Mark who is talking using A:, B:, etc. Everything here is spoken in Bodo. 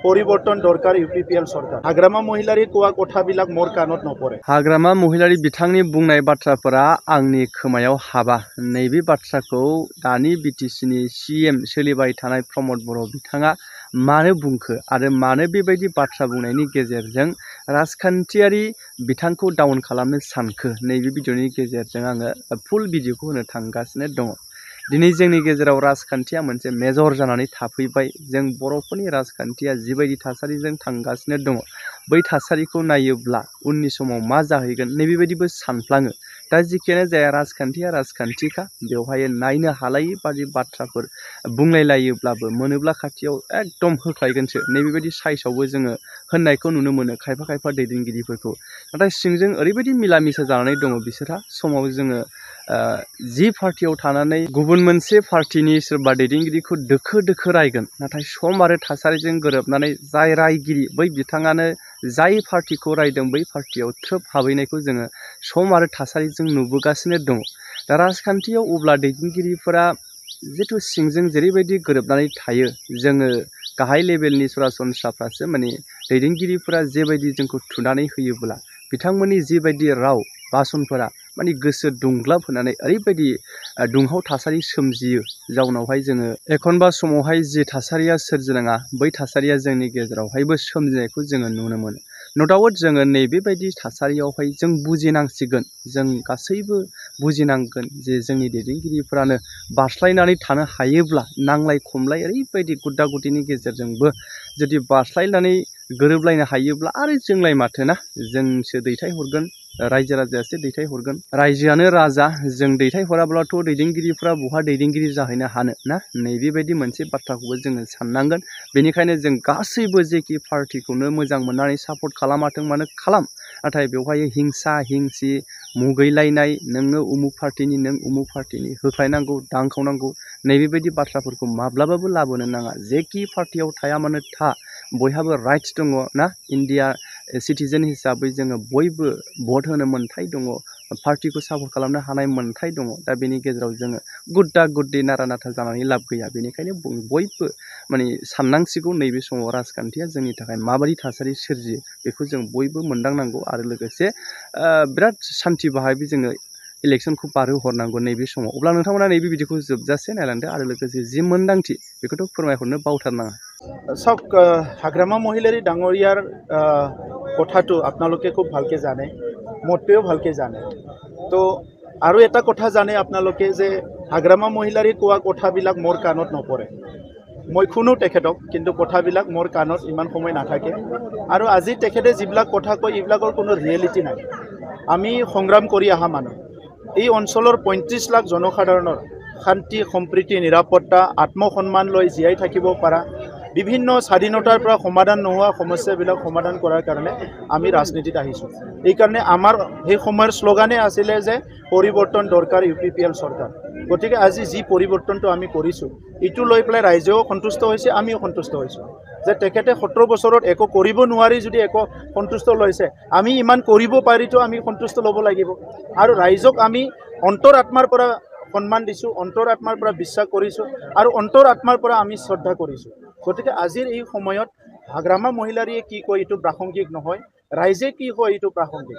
A: परिवर्तन दरकार इउपिपिएल सरकार हाग्रामा महिलारि कोवा कथाबिलाक मोर कानत नपरे
B: हाग्रामा महिलारि बिथांनि बुंनाय बाथ्राफोरा आंनि खोमायाव हाबा नैबे बाथ्राखौ दानि बिटिसिनि सीएम सोलिबाय थानाय प्रमद बर' बिथाङा मानो बुंखो आरो मानो बेबायदि बाथ्रा बुंनायनि गेजेरजों राजखान्थियारि बिथांखौ डाउन खालामनो सानखो नैबे भिडिअनि गेजेरजों आङो फुल भिडिअखौ होनो थांगासिनो दङ। दिनै जोंनि गेजेराव राजखान्थिया मोनसे मेजर जानानै थाफैबाय। जों बर'फोरनि राजखान्थिया जिबायदि थासारिजों थांगासिनो दङ बै थासारिखौ नायोब्ला उननि समाव मा जाहैगोन नैबेबायदिबो सानफ्लाङो। दा जिखियानो जाया राजखान्थिया राजखान्थिखा बेवहाय नायनो हालायि बादि बाथ्राफोर बुंलायलायोब्लाबो मोनोब्ला खाथियाव एकदम होख्लायगोनसो नैबेबायदि साइसआवबो जोङो होननायखौ नुनो मोनो खायफा दैदेनगिरिफोरखौ। नाथाय सिंजों ओरैबायदि मिला मिसा जानानै दङ बिसोरहा समाव जोङो जि पार्टियाव थानानै गुबुन मोनसे पार्टिनि सोरबा दैदेनगिरिखौ दोखो रायगोन नाथाय सम आरो थासारिजों गोरोबनानै जाय रायगिरि बै बिथाङानो जाय पार्टिखौ रायदों बै पार्टियाव थ्रोब हाबहैनायखौ जोङो सम आरो थासारिजों नुबोगासिनो दङ। दा राजखान्थियाव अब्ला दैदेनगिरिफोरा जिथु सिंजों जेरैबायदि गोरोबनानै थायो जोङो गाहाय लेभेलनि सरासनस्राफ्रासो माने दैदेनगिरिफोरा जेबायदि जोंखौ थुनानै होयोब्ला बिथांमोननि जिबायदि राव भाषणफोरा माने गोसो दुंग्लाब होनानै ओरैबायदि दुंहाव थासारि सोमजियो जाउनावहाय जोङो एखनबा समावहाय जि थासारिया सोरजिनाङा बै थासारिया जोंनि गेजेरावहायबो सोमजिनायखौ जोङो नुनो मोनो। न' डाउट जोङो नैबेबायदि थासारियावहाय जों बुजिनांसिगोन जों गासैबो बुजिनांगोन जे जोंनि दैदेनगिरिफ्रानो बारस्लायनानै थानो हायोब्ला नांलाय खमलाय ओरैबायदि गुद्दा गुदिनि गेजेरजोंबो जुदि बारस्लायनानै गोरोबलायनो हायोब्ला आरो जोंलाय माथोना जोंसो दैथायहरगोन रायजो राजायासो दैथायहरगोन रायजोआनो राजा जों दैथायहराब्लाथ' दैदेनगिरिफ्रा बहा दैदेनगिरि जाहैनो हानो ना नैबेबायदि मोनसे बाथ्राखौबो जोङो साननांगोन। बेनिखायनो जों गासैबो जेखि पार्टिखौनो मोजां मोननानै सापर्ट खालामाथों मानो खालाम नाथाय बेवहाय हिंसा हिंसि मुगैलायनाय नोङो उमुक पार्टिनि नों उमुक पार्टिनि होख्लायनांगौ दांखावनांगौ नैबेबायदि बाथ्राफोरखौ माब्लाबाबो लाबोनो नाङा। जेखि पार्टियाव थाया मानो था बयहाबो राइट्स दङ ना इन्डिया सिटिजेन हिसाबै जोङो बयबो भट होनो मोन्थाय दङ पार्टिखौ सापर्ट खालामनो हानाय मोन्थाय दङ। दा बेनि गेजेराव जोङो गुद्दा गुद्दि नारा नाथा जानानै लाब गैया। बेनिखायनो बयबो माने साननांसिगौ नैबे समाव राजखान्थिया जोंनि थाखाय माबायदि थासारि सोरजियो बेखौ जों बयबो मोनदांनांगौ आरो लोगोसे बिराद सान्थि बाहायबो जोङो इलेक्सनखौ बारहोहरनांगौ नैबे समाव। अब्ला नोंथांमोना नैबे भिडिअखौ जोबजासे नायलांदो आरो लोगोसे जि मोन्दांथि बेखौथ' फोरमायहरनो बावथारनाङा।
A: सक हाग्रामा महिलारि डाঙरियार কথাটো আপোনালোকে খুব ভালকে জানে মতেও ভালকে জানে তো আৰু এটা কথা জানে আপোনালোকে যে হাগ্ৰামা মহিলাৰি কোৱা কথাবিলাক মোৰ কাণত নপৰে। মই শুনো তেখেতক কিন্তু কথাবিলাক মোৰ কাণত ইমান সময় নাথাকে আৰু আজি তেখেতে যিবিলাক কথা কয় এইবিলাকৰ কোনো ৰিয়েলিটি নাই। আমি সংগ্ৰাম কৰি অহা মানুহ এই অঞ্চলৰ ৩৫ লাখ জনসাধাৰণৰ শান্তি সম্প্ৰীতি নিৰাপত্তা আত্মসন্মান লৈ জীয়াই থাকিব পৰা বিভিন্ন স্বাধীনতাৰ পৰা সমাধান নোহোৱা সমস্যাবিলাক সমাধান কৰাৰ কাৰণে আমি ৰাজনীতিত আহিছোঁ। এই কাৰণে আমাৰ সেই সময়ৰ শ্লোগানে আছিলে যে পৰিৱৰ্তন দৰকাৰ ইউপিপিএল চৰকাৰ। গতিকে আজি যি পৰিৱৰ্তনটো আমি কৰিছোঁ এইটো লৈ পেলাই ৰাইজেও সন্তুষ্ট হৈছে আমিও সন্তুষ্ট হৈছোঁ যে তেখেতে 17 বছৰত একো কৰিব নোৱাৰি যদি একো সন্তুষ্ট লৈছে আমি ইমান কৰিব পাৰিতো আমি সন্তুষ্ট ল'ব লাগিব আৰু ৰাইজক আমি অন্তৰ আত্মাৰ পৰা সন্মান দিছোঁ অন্তৰ আত্মাৰ পৰা বিশ্বাস কৰিছোঁ আৰু অন্তৰ আত্মাৰ পৰা আমি শ্ৰদ্ধা কৰিছোঁ। গতিকে আজিৰ এই সময়ত হাগ্ৰামা মহিলাৰীয়ে কি কয় এইটো প্ৰাসংগিক নহয় ৰাইজে কি কয় এইটো প্ৰাসংগিক।